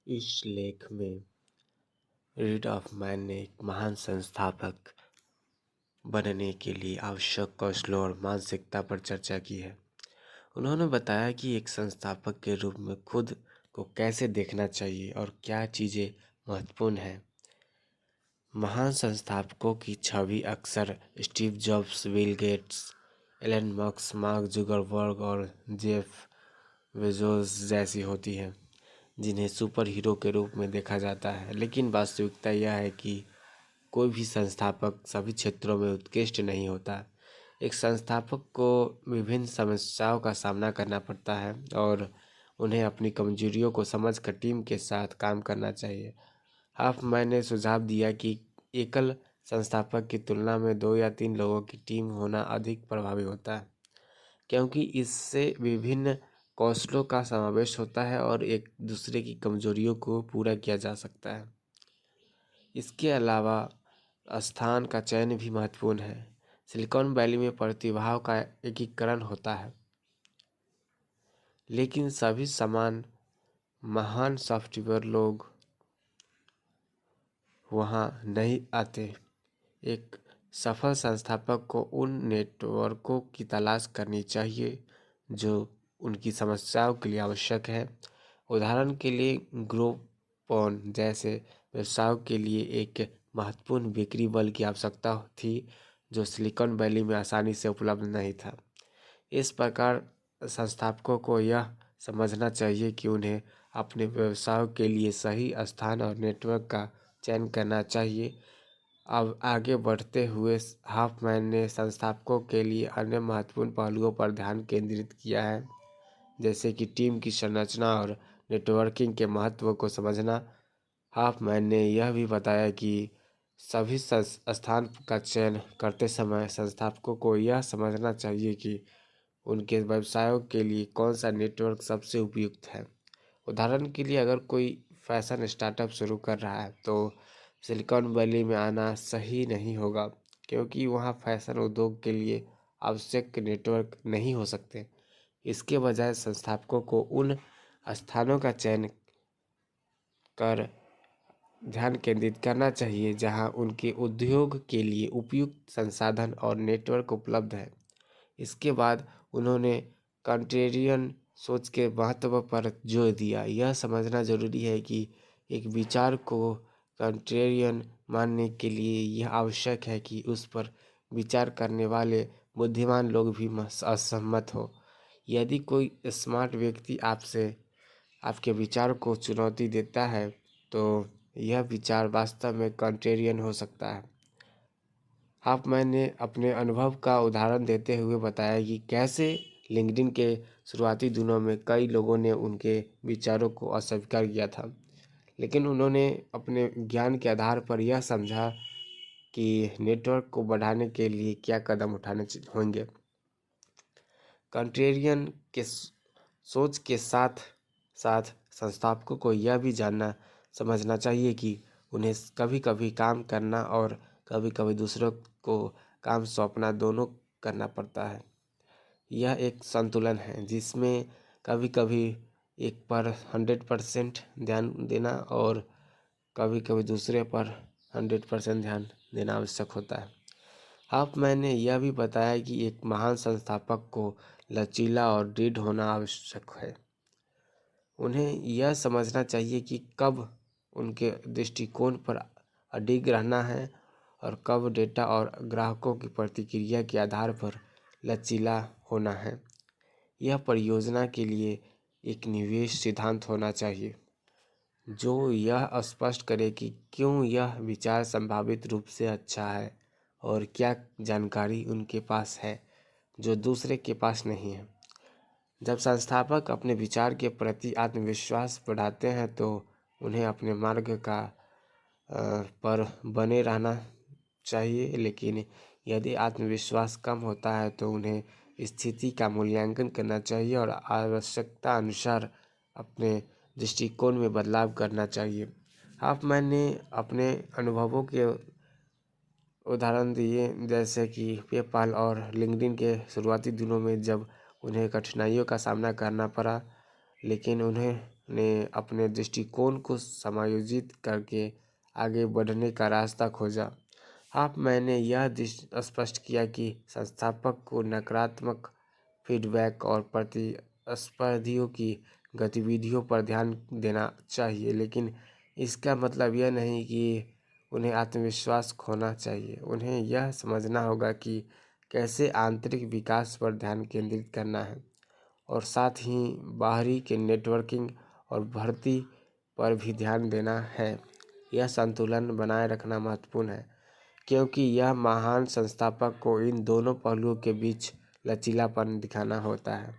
इस लेख में रीड ऑफ मैन ने एक महान संस्थापक बनने के लिए आवश्यक कौशलों और मानसिकता पर चर्चा की है। उन्होंने बताया कि एक संस्थापक के रूप में खुद को कैसे देखना चाहिए और क्या चीज़ें महत्वपूर्ण हैं। महान संस्थापकों की छवि अक्सर Steve Jobs, Bill Gates, Elon Musk, Mark Zuckerberg और जेफ बेजोस जैसी होती है, जिन्हें सुपर हीरो के रूप में देखा जाता है। लेकिन वास्तविकता यह है कि कोई भी संस्थापक सभी क्षेत्रों में उत्कृष्ट नहीं होता। एक संस्थापक को विभिन्न समस्याओं का सामना करना पड़ता है और उन्हें अपनी कमजोरियों को समझकर टीम के साथ काम करना चाहिए। हॉफमैन ने सुझाव दिया कि एकल संस्थापक की तुलना में 2 या 3 लोगों की टीम होना अधिक प्रभावी होता है, क्योंकि इससे विभिन्न कौशलों का समावेश होता है और एक दूसरे की कमजोरियों को पूरा किया जा सकता है। इसके अलावा स्थान का चयन भी महत्वपूर्ण है। सिलिकॉन वैली में प्रतिभाओं का एकीकरण होता है, लेकिन सभी समान महान सॉफ्टवेयर लोग वहां नहीं आते। एक सफल संस्थापक को उन नेटवर्कों की तलाश करनी चाहिए जो उनकी समस्याओं के लिए आवश्यक है। उदाहरण के लिए ग्रोपोन जैसे व्यवसायों के लिए एक महत्वपूर्ण बिक्री बल की आवश्यकता थी, जो सिलिकॉन वैली में आसानी से उपलब्ध नहीं था। इस प्रकार संस्थापकों को यह समझना चाहिए कि उन्हें अपने व्यवसायों के लिए सही स्थान और नेटवर्क का चयन करना चाहिए। अब आगे बढ़ते हुए हॉफमैन ने संस्थापकों के लिए अन्य महत्वपूर्ण पहलुओं पर ध्यान केंद्रित किया है, जैसे कि टीम की संरचना और नेटवर्किंग के महत्व को समझना। हॉफमैन ने यह भी बताया कि सभी स्थान का चयन करते समय संस्थापकों को यह समझना चाहिए कि उनके व्यवसायों के लिए कौन सा नेटवर्क सबसे उपयुक्त है। उदाहरण के लिए, अगर कोई फैशन स्टार्टअप शुरू कर रहा है तो सिलिकॉन वैली में आना सही नहीं होगा, क्योंकि वहाँ फैशन उद्योग के लिए आवश्यक नेटवर्क नहीं हो सकते। इसके बजाय संस्थापकों को उन स्थानों का चयन कर ध्यान केंद्रित करना चाहिए जहां उनके उद्योग के लिए उपयुक्त संसाधन और नेटवर्क उपलब्ध है। इसके बाद उन्होंने कंट्रेरियन सोच के महत्व पर जोर दिया। यह समझना जरूरी है कि एक विचार को कंट्रेरियन मानने के लिए यह आवश्यक है कि उस पर विचार करने वाले बुद्धिमान लोग भी असहमत हो। यदि कोई स्मार्ट व्यक्ति आपसे आपके विचार को चुनौती देता है तो यह विचार वास्तव में कंट्रेरियन हो सकता है। हॉफमैन ने अपने अनुभव का उदाहरण देते हुए बताया कि कैसे लिंक्डइन के शुरुआती दिनों में कई लोगों ने उनके विचारों को अस्वीकार किया था, लेकिन उन्होंने अपने ज्ञान के आधार पर यह समझा कि नेटवर्क को बढ़ाने के लिए क्या कदम उठाने होंगे। कंट्रेरियन के सोच के साथ साथ संस्थापकों को यह भी जानना समझना चाहिए कि उन्हें कभी कभी काम करना और कभी कभी दूसरों को काम सौंपना दोनों करना पड़ता है। यह एक संतुलन है जिसमें कभी कभी एक पर 100% ध्यान देना और कभी कभी दूसरे पर 100% ध्यान देना आवश्यक होता है। हॉफमैन ने यह भी बताया कि एक महान संस्थापक को लचीला और दृढ़ होना आवश्यक है। उन्हें यह समझना चाहिए कि कब उनके दृष्टिकोण पर अडिग रहना है और कब डेटा और ग्राहकों की प्रतिक्रिया के आधार पर लचीला होना है। यह परियोजना के लिए एक निवेश सिद्धांत होना चाहिए जो यह स्पष्ट करे कि क्यों यह विचार संभावित रूप से अच्छा है और क्या जानकारी उनके पास है जो दूसरे के पास नहीं है। जब संस्थापक अपने विचार के प्रति आत्मविश्वास बढ़ाते हैं तो उन्हें अपने मार्ग का पर बने रहना चाहिए, लेकिन यदि आत्मविश्वास कम होता है तो उन्हें स्थिति का मूल्यांकन करना चाहिए और आवश्यकता अनुसार अपने दृष्टिकोण में बदलाव करना चाहिए। हॉफमैन ने अपने अनुभवों के उदाहरण दिए, जैसे कि पेपाल और लिंक्डइन के शुरुआती दिनों में जब उन्हें कठिनाइयों का सामना करना पड़ा, लेकिन उन्हें ने अपने दृष्टिकोण को समायोजित करके आगे बढ़ने का रास्ता खोजा। मैंने यह स्पष्ट किया कि संस्थापक को नकारात्मक फीडबैक और प्रतिस्पर्धियों की गतिविधियों पर ध्यान देना चाहिए, लेकिन इसका मतलब यह नहीं कि उन्हें आत्मविश्वास खोना चाहिए। उन्हें यह समझना होगा कि कैसे आंतरिक विकास पर ध्यान केंद्रित करना है और साथ ही बाहरी के नेटवर्किंग और भर्ती पर भी ध्यान देना है। यह संतुलन बनाए रखना महत्वपूर्ण है, क्योंकि यह महान संस्थापक को इन दोनों पहलुओं के बीच लचीलापन दिखाना होता है।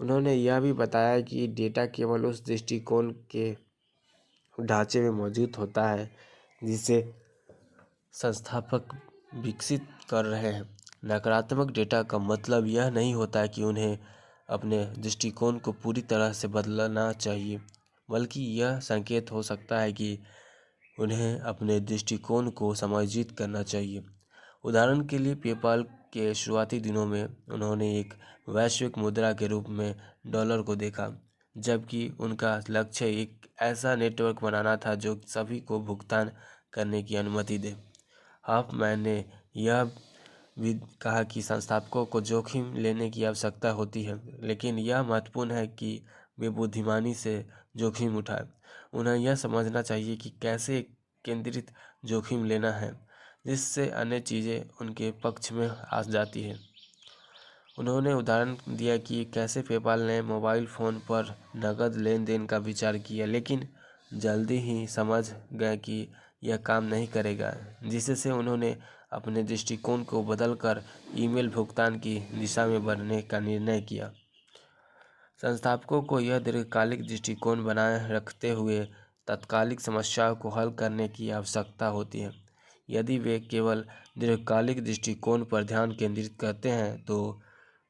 उन्होंने यह भी बताया कि डेटा केवल उस दृष्टिकोण के ढांचे में मौजूद होता है जिसे संस्थापक विकसित कर रहे हैं। नकारात्मक डेटा का मतलब यह नहीं होता कि उन्हें अपने दृष्टिकोण को पूरी तरह से बदलना चाहिए, बल्कि यह संकेत हो सकता है कि उन्हें अपने दृष्टिकोण को समायोजित करना चाहिए। उदाहरण के लिए, पेपाल के शुरुआती दिनों में उन्होंने एक वैश्विक मुद्रा के रूप में डॉलर को देखा, जबकि उनका लक्ष्य एक ऐसा नेटवर्क बनाना था जो सभी को भुगतान करने की अनुमति दे। मैंने यह भी कहा कि संस्थापकों को जोखिम लेने की आवश्यकता होती है, लेकिन यह महत्वपूर्ण है कि वे बुद्धिमानी से जोखिम उठाएं। उन्हें यह समझना चाहिए कि कैसे केंद्रित जोखिम लेना है, जिससे अन्य चीज़ें उनके पक्ष में आ जाती है। उन्होंने उदाहरण दिया कि कैसे पेपाल ने मोबाइल फ़ोन पर नकद लेन देन का विचार किया, लेकिन जल्दी ही समझ गए कि यह काम नहीं करेगा, जिससे उन्होंने अपने दृष्टिकोण को बदलकर ईमेल भुगतान की दिशा में बढ़ने का निर्णय किया। संस्थापकों को यह दीर्घकालिक दृष्टिकोण बनाए रखते हुए तात्कालिक समस्याओं को हल करने की आवश्यकता होती है। यदि वे केवल दीर्घकालिक दृष्टिकोण पर ध्यान केंद्रित करते हैं तो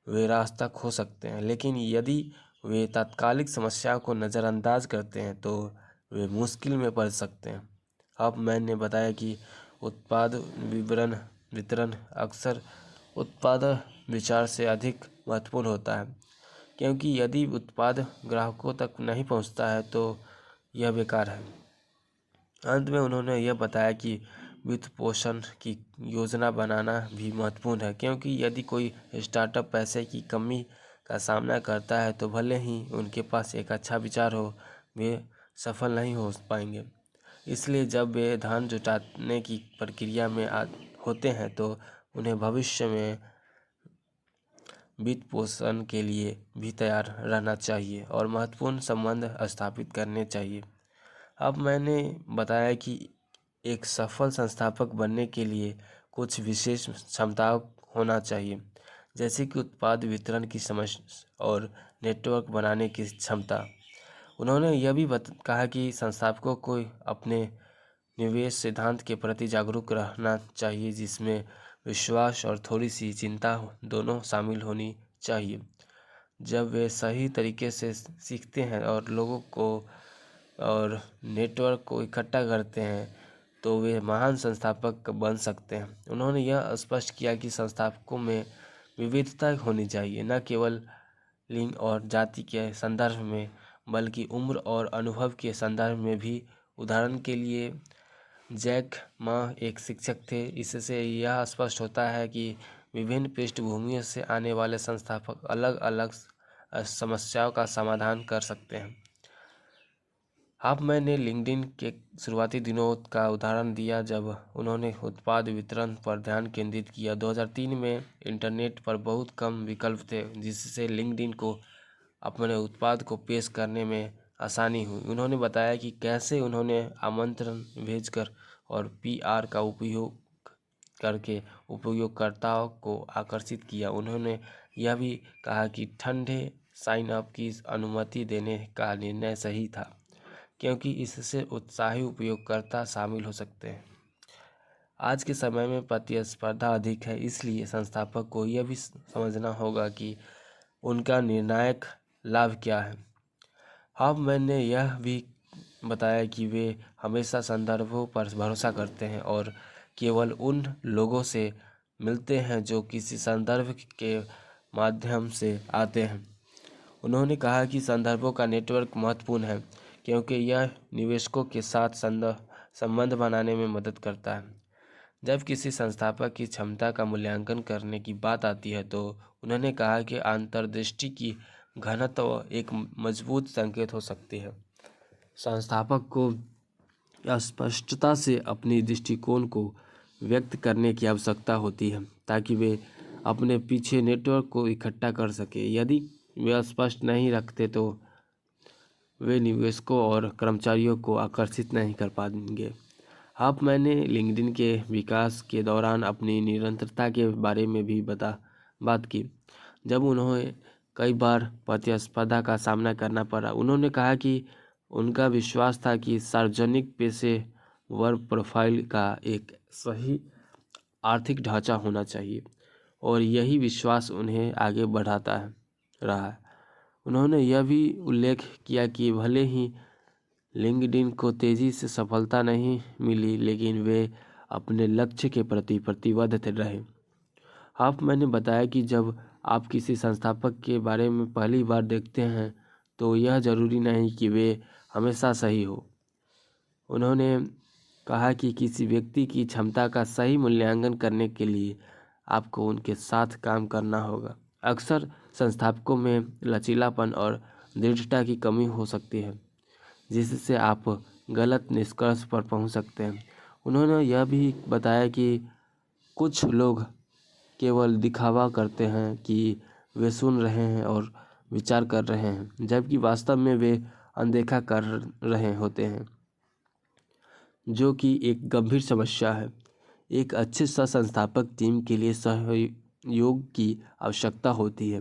वे रास्ता खो सकते हैं, लेकिन यदि वे तात्कालिक समस्याओं को नज़रअंदाज करते हैं तो वे मुश्किल में पड़ सकते हैं। मैंने बताया कि उत्पाद वितरण अक्सर उत्पाद विचार से अधिक महत्वपूर्ण होता है, क्योंकि यदि उत्पाद ग्राहकों तक नहीं पहुंचता है तो यह बेकार है। अंत में उन्होंने यह बताया कि वित्त पोषण की योजना बनाना भी महत्वपूर्ण है, क्योंकि यदि कोई स्टार्टअप पैसे की कमी का सामना करता है तो भले ही उनके पास एक अच्छा विचार हो, वे सफल नहीं हो पाएंगे। इसलिए जब वे धन जुटाने की प्रक्रिया में होते हैं तो उन्हें भविष्य में वित्त पोषण के लिए भी तैयार रहना चाहिए और महत्वपूर्ण संबंध स्थापित करने चाहिए। मैंने बताया कि एक सफल संस्थापक बनने के लिए कुछ विशेष क्षमताओं होना चाहिए, जैसे कि उत्पाद वितरण की समझ और नेटवर्क बनाने की क्षमता। उन्होंने यह भी कहा कि संस्थापकों को अपने निवेश सिद्धांत के प्रति जागरूक रहना चाहिए, जिसमें विश्वास और थोड़ी सी चिंता दोनों शामिल होनी चाहिए। जब वे सही तरीके से सीखते हैं और लोगों को और नेटवर्क को इकट्ठा करते हैं तो वे महान संस्थापक बन सकते हैं। उन्होंने यह स्पष्ट किया कि संस्थापकों में विविधता होनी चाहिए, न केवल लिंग और जाति के संदर्भ में, बल्कि उम्र और अनुभव के संदर्भ में भी। उदाहरण के लिए, जैक मा एक शिक्षक थे। इससे यह स्पष्ट होता है कि विभिन्न पृष्ठभूमियों से आने वाले संस्थापक अलग अलग समस्याओं का समाधान कर सकते हैं। मैंने लिंक्डइन के शुरुआती दिनों का उदाहरण दिया जब उन्होंने उत्पाद वितरण पर ध्यान केंद्रित किया। 2003 में इंटरनेट पर बहुत कम विकल्प थे, जिससे लिंक्डइन को अपने उत्पाद को पेश करने में आसानी हुई। उन्होंने बताया कि कैसे उन्होंने आमंत्रण भेजकर और पीआर का उपयोग करके उपयोगकर्ताओं को आकर्षित किया। उन्होंने यह भी कहा कि ठंडे साइन अप की अनुमति देने का निर्णय सही था, क्योंकि इससे उत्साही उपयोगकर्ता शामिल हो सकते हैं। आज के समय में प्रतिस्पर्धा अधिक है, इसलिए संस्थापक को यह भी समझना होगा कि उनका निर्णायक लाभ क्या है। मैंने यह भी बताया कि वे हमेशा संदर्भों पर भरोसा करते हैं और केवल उन लोगों से मिलते हैं जो किसी संदर्भ के माध्यम से आते हैं। उन्होंने कहा कि संदर्भों का नेटवर्क महत्वपूर्ण है क्योंकि यह निवेशकों के साथ संबंध बनाने में मदद करता है। जब किसी संस्थापक की क्षमता का मूल्यांकन करने की बात आती है तो उन्होंने कहा कि अंतर्दृष्टि की घनत्व एक मजबूत संकेत हो सकती है। संस्थापक को स्पष्टता से अपनी दृष्टिकोण को व्यक्त करने की आवश्यकता होती है ताकि वे अपने पीछे नेटवर्क को इकट्ठा कर सके। यदि वे स्पष्ट नहीं रखते तो वे निवेशकों और कर्मचारियों को आकर्षित नहीं कर पाएंगे। मैंने लिंक्डइन के विकास के दौरान अपनी निरंतरता के बारे में भी बात की। जब उन्हें कई बार प्रतिस्पर्धा का सामना करना पड़ा, उन्होंने कहा कि उनका विश्वास था कि सार्वजनिक पेशेवर प्रोफाइल का एक सही आर्थिक ढांचा होना चाहिए और यही विश्वास उन्हें आगे बढ़ाता रहा। उन्होंने यह भी उल्लेख किया कि भले ही लिंक्डइन को तेजी से सफलता नहीं मिली, लेकिन वे अपने लक्ष्य के प्रति प्रतिबद्ध रहे। मैंने बताया कि जब आप किसी संस्थापक के बारे में पहली बार देखते हैं तो यह जरूरी नहीं कि वे हमेशा सही हो। उन्होंने कहा कि किसी व्यक्ति की क्षमता का सही मूल्यांकन करने के लिए आपको उनके साथ काम करना होगा। अक्सर संस्थापकों में लचीलापन और दृढ़ता की कमी हो सकती है, जिससे आप गलत निष्कर्ष पर पहुंच सकते हैं। उन्होंने यह भी बताया कि कुछ लोग केवल दिखावा करते हैं कि वे सुन रहे हैं और विचार कर रहे हैं, जबकि वास्तव में वे अनदेखा कर रहे होते हैं, जो कि एक गंभीर समस्या है। एक अच्छे सह-संस्थापक टीम के लिए सहयोग की आवश्यकता होती है।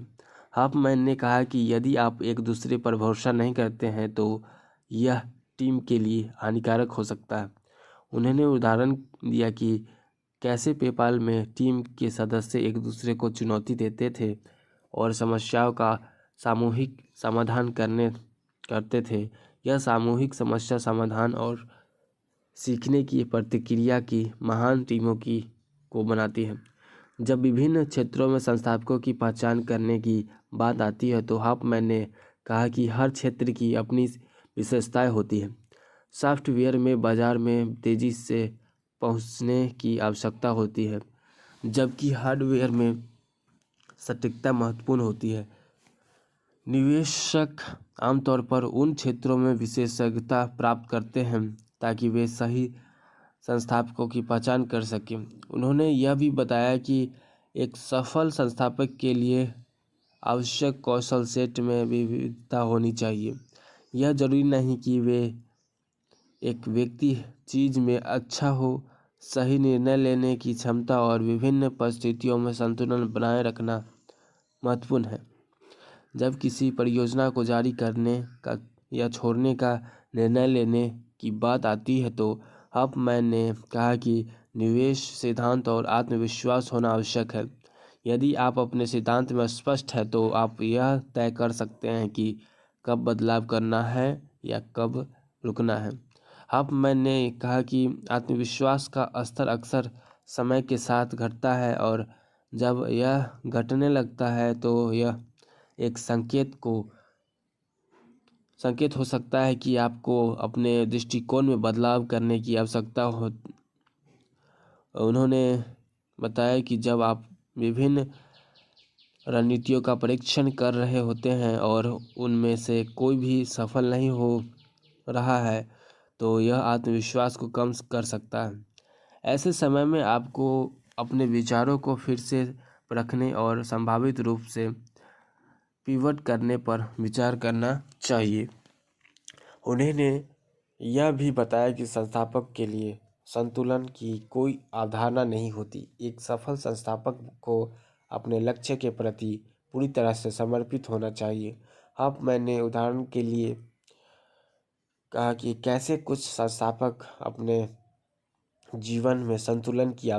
मैंने कहा कि यदि आप एक दूसरे पर भरोसा नहीं करते हैं तो यह टीम के लिए हानिकारक हो सकता है। उन्होंने उदाहरण दिया कि कैसे पेपाल में टीम के सदस्य एक दूसरे को चुनौती देते थे और समस्याओं का सामूहिक समाधान करते थे। यह सामूहिक समस्या समाधान और सीखने की प्रतिक्रिया की महान टीमों को बनाती है। जब विभिन्न क्षेत्रों में संस्थापकों की पहचान करने की बात आती है तो मैंने कहा कि हर क्षेत्र की अपनी विशेषताएं होती है। सॉफ्टवेयर में बाजार में तेजी से पहुंचने की आवश्यकता होती है, जबकि हार्डवेयर में सटीकता महत्वपूर्ण होती है। निवेशक आमतौर पर उन क्षेत्रों में विशेषज्ञता प्राप्त करते हैं ताकि वे सही संस्थापकों की पहचान कर सकें। उन्होंने यह भी बताया कि एक सफल संस्थापक के लिए आवश्यक कौशल सेट में विविधता होनी चाहिए। यह जरूरी नहीं कि वे एक व्यक्ति चीज में अच्छा हो। सही निर्णय लेने की क्षमता और विभिन्न परिस्थितियों में संतुलन बनाए रखना महत्वपूर्ण है। जब किसी परियोजना को जारी करने का या छोड़ने का निर्णय लेने की बात आती है तो मैंने कहा कि निवेश सिद्धांत और आत्मविश्वास होना आवश्यक है। यदि आप अपने सिद्धांत में स्पष्ट है तो आप यह तय कर सकते हैं कि कब बदलाव करना है या कब रुकना है। मैंने कहा कि आत्मविश्वास का स्तर अक्सर समय के साथ घटता है और जब यह घटने लगता है तो यह एक संकेत हो सकता है कि आपको अपने दृष्टिकोण में बदलाव करने की आवश्यकता हो। उन्होंने बताया कि जब आप विभिन्न रणनीतियों का परीक्षण कर रहे होते हैं और उनमें से कोई भी सफल नहीं हो रहा है तो यह आत्मविश्वास को कम कर सकता है। ऐसे समय में आपको अपने विचारों को फिर से परखने और संभावित रूप से पिवट करने पर विचार करना चाहिए। उन्होंने यह भी बताया कि संस्थापक के लिए संतुलन की कोई अवधारणा नहीं होती। एक सफल संस्थापक को अपने लक्ष्य के प्रति पूरी तरह से समर्पित होना चाहिए। मैंने उदाहरण के लिए कहा कि कैसे कुछ संस्थापक अपने जीवन में संतुलन की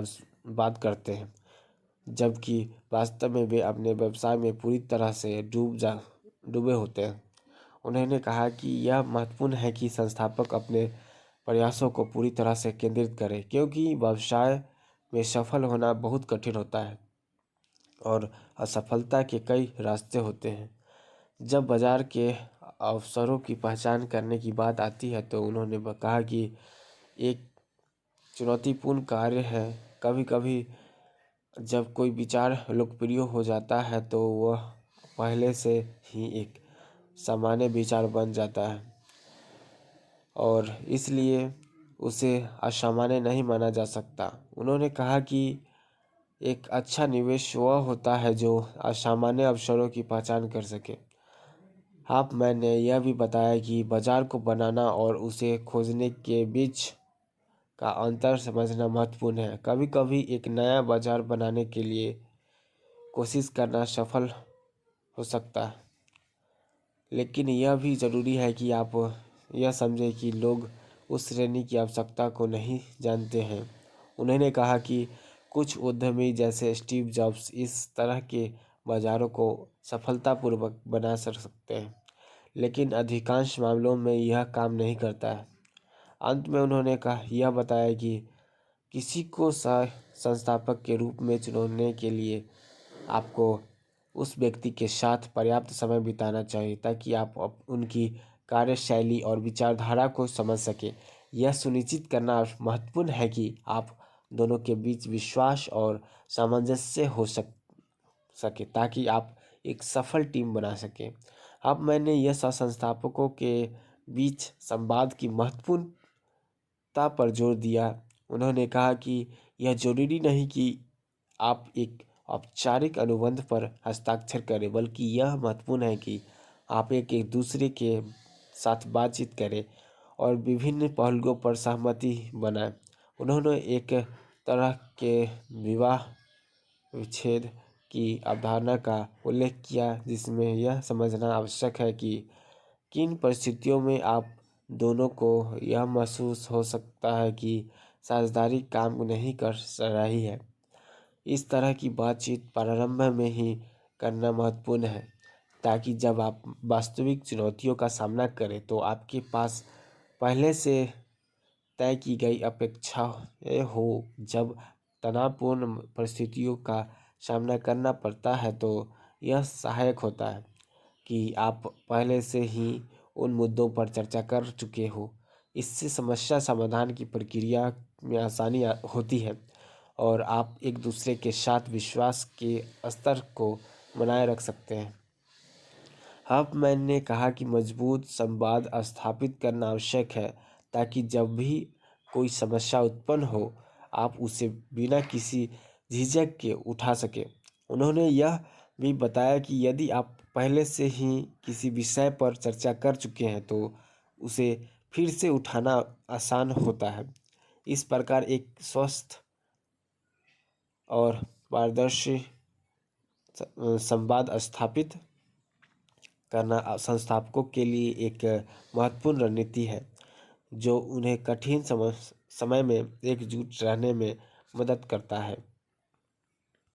बात करते हैं, जबकि वास्तव में वे अपने व्यवसाय में पूरी तरह से डूबे होते हैं। उन्होंने कहा कि यह महत्वपूर्ण है कि संस्थापक अपने प्रयासों को पूरी तरह से केंद्रित करें, क्योंकि व्यवसाय में सफल होना बहुत कठिन होता है और असफलता के कई रास्ते होते हैं। जब बाजार के अवसरों की पहचान करने की बात आती है तो उन्होंने कहा कि एक चुनौतीपूर्ण कार्य है। कभी कभी जब कोई विचार लोकप्रिय हो जाता है तो वह पहले से ही एक सामान्य विचार बन जाता है और इसलिए उसे असामान्य नहीं माना जा सकता। उन्होंने कहा कि एक अच्छा निवेश वह होता है जो असामान्य अवसरों की पहचान कर सके। मैंने यह भी बताया कि बाजार को बनाना और उसे खोजने के बीच का अंतर समझना महत्वपूर्ण है। कभी कभी एक नया बाजार बनाने के लिए कोशिश करना सफल हो सकता है, लेकिन यह भी ज़रूरी है कि आप यह समझें कि लोग उस श्रेणी की आवश्यकता को नहीं जानते हैं। उन्होंने कहा कि कुछ उद्यमी जैसे स्टीव जॉब्स इस तरह के बाज़ारों को सफलतापूर्वक बना सकते हैं, लेकिन अधिकांश मामलों में यह काम नहीं करता है। अंत में उन्होंने यह बताया कि किसी को संस्थापक के रूप में चुनने के लिए आपको उस व्यक्ति के साथ पर्याप्त समय बिताना चाहिए ताकि आप उनकी कार्यशैली और विचारधारा को समझ सकें। यह सुनिश्चित करना महत्वपूर्ण है कि आप दोनों के बीच विश्वास और सामंजस्य हो सके ताकि आप एक सफल टीम बना सकें। अब मैंने यह संस्थापकों के बीच संवाद की महत्वपूर्णता पर जोर दिया। उन्होंने कहा कि यह जरूरी नहीं कि आप एक औपचारिक अनुबंध पर हस्ताक्षर करें, बल्कि यह महत्वपूर्ण है कि आप एक दूसरे के साथ बातचीत करें और विभिन्न पहलुओं पर सहमति बनाएं। उन्होंने एक तरह के विवाह विच्छेद की अवधारणा का उल्लेख किया जिसमें यह समझना आवश्यक है कि किन परिस्थितियों में आप दोनों को यह महसूस हो सकता है कि साझेदारी काम नहीं कर रही है। इस तरह की बातचीत प्रारंभ में ही करना महत्वपूर्ण है ताकि जब आप वास्तविक चुनौतियों का सामना करें तो आपके पास पहले से तय की गई अपेक्षाएं हो। जब तनावपूर्ण परिस्थितियों का सामना करना पड़ता है तो यह सहायक होता है कि आप पहले से ही उन मुद्दों पर चर्चा कर चुके हो। इससे समस्या समाधान की प्रक्रिया में आसानी होती है और आप एक दूसरे के साथ विश्वास के स्तर को बनाए रख सकते हैं। मैंने कहा कि मजबूत संवाद स्थापित करना आवश्यक है ताकि जब भी कोई समस्या उत्पन्न हो आप उसे बिना किसी झिझक के उठा सके। उन्होंने यह भी बताया कि यदि आप पहले से ही किसी विषय पर चर्चा कर चुके हैं तो उसे फिर से उठाना आसान होता है। इस प्रकार एक स्वस्थ और पारदर्शी संवाद स्थापित करना संस्थापकों के लिए एक महत्वपूर्ण रणनीति है जो उन्हें कठिन समय में एकजुट रहने में मदद करता है।